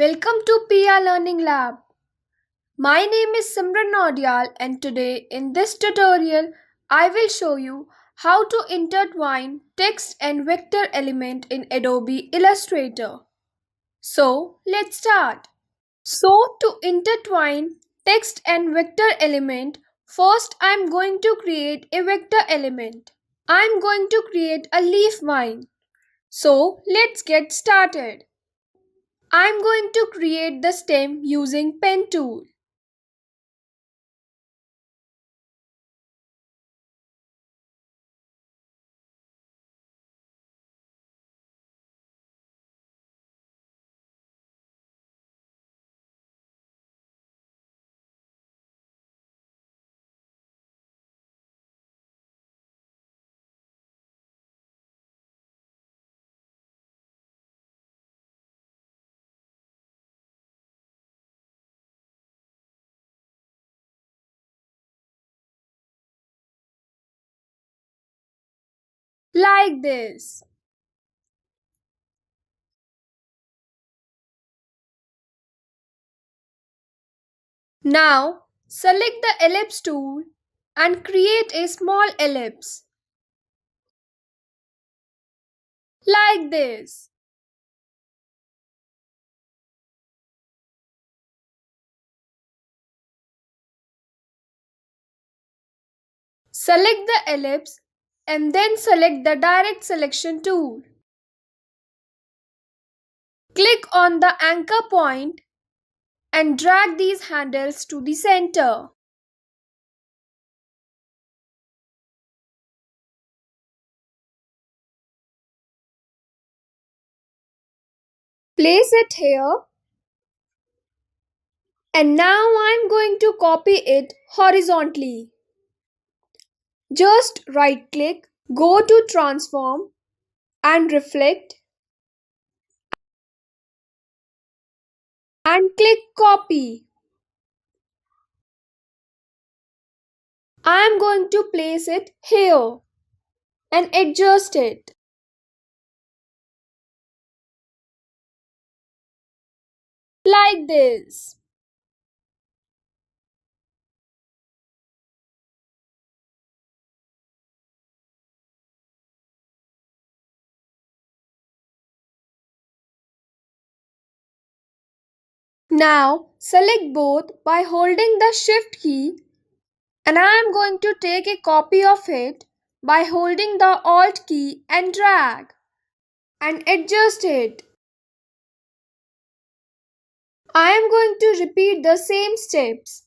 Welcome to PR Learning Lab. My name is Simran Naudiyal and today in this tutorial I will show you how to intertwine text and vector element in Adobe Illustrator. So let's start. So to intertwine text and vector element, first I am going to create a vector element. I am going to create a leaf vine. So let's get started. I'm going to create the stem using pen tool. Like this. Now select the ellipse tool and create a small ellipse. Like this. Select the ellipse and then select the direct selection tool. Click on the anchor point and drag these handles to the center. Place it here. And now I am going to copy it horizontally. Just right click, go to transform and reflect and click copy. I am going to place it here and adjust it. Like this. Now select both by holding the shift key and I am going to take a copy of it by holding the alt key and drag and adjust it. I am going to repeat the same steps.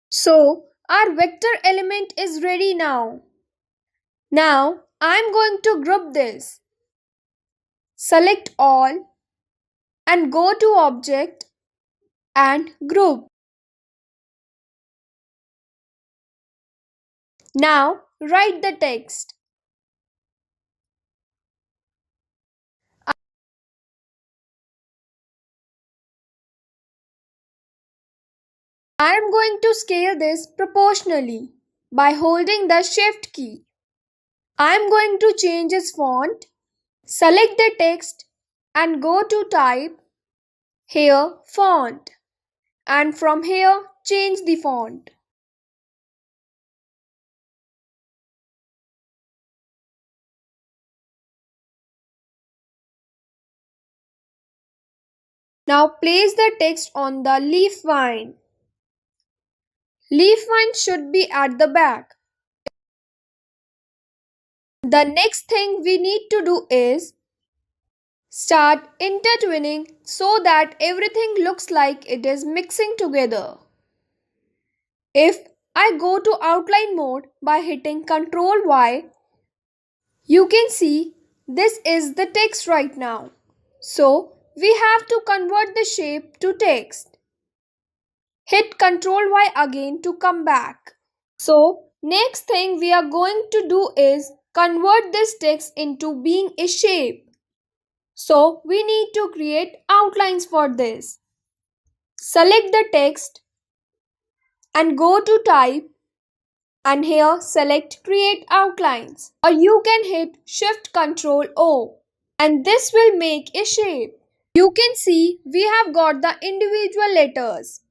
So our vector element is ready now. Now I'm going to group this. Select all and go to object and group. Now write the text. I am going to scale this proportionally by holding the shift key. I am going to change its font. Select the text and go to type, here font, and from here change the font. Now place the text on the leaf vine. Leaf vine should be at the back. The next thing we need to do is start intertwining so that everything looks like it is mixing together. If I go to outline mode by hitting ctrl Y, you can see this is the text right now. So we have to convert the shape to text. Hit ctrl Y again to come back. So next thing we are going to do is convert this text into being a shape. So we need to create outlines for this. Select the text and go to type and here select create outlines, or you can hit shift ctrl O and this will make a shape. You can see we have got the individual letters.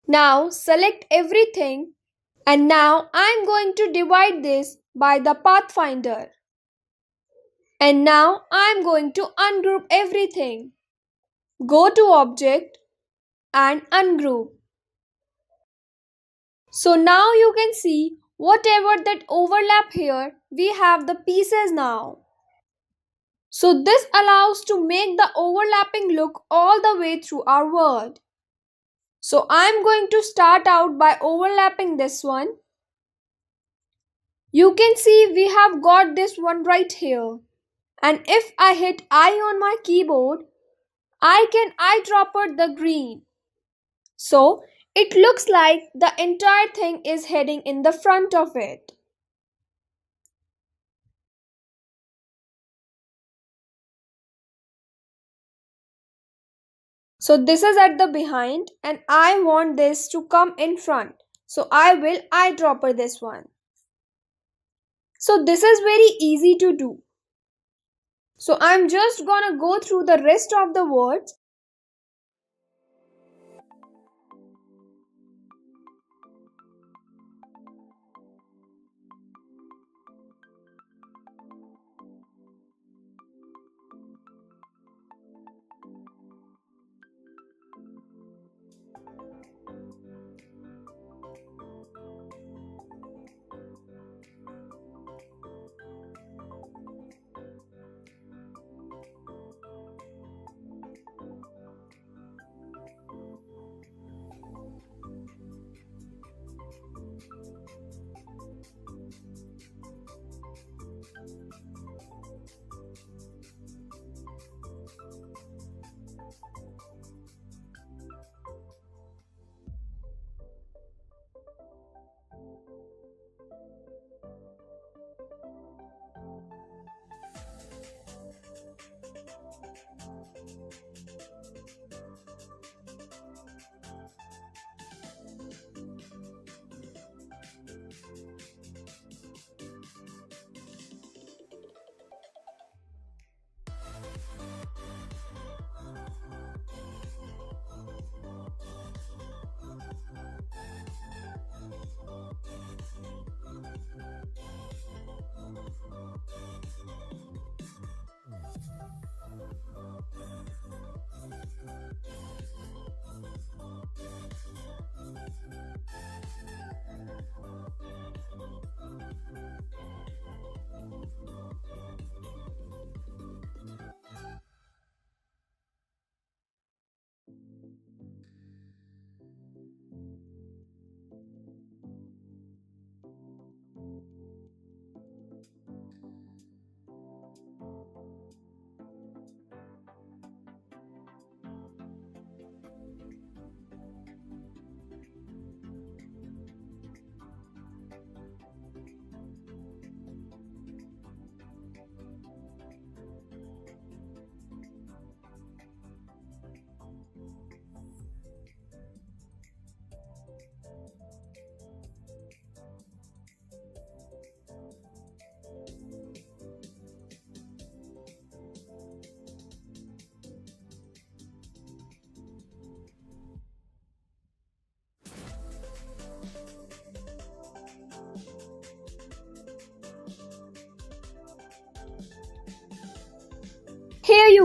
Now select everything and now I am going to divide this by the pathfinder. And now I am going to ungroup everything. Go to object and ungroup. So now you can see whatever that overlap here, we have the pieces now. So this allows to make the overlapping look all the way through our word. So I'm going to start out by overlapping this one. You can see we have got this one right here. And if I hit I on my keyboard, I can eyedropper the green. So it looks like the entire thing is heading in the front of it. So this is at the behind and I want this to come in front. So I will eyedropper this one. So this is very easy to do. So I'm just gonna go through the rest of the words.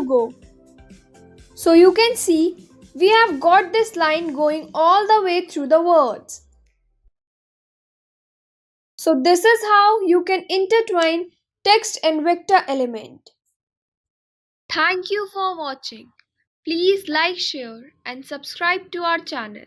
to go. So you can see we have got this line going all the way through the words. So this is how you can intertwine text and vector element. Thank you for watching. Please like, share and subscribe to our channel.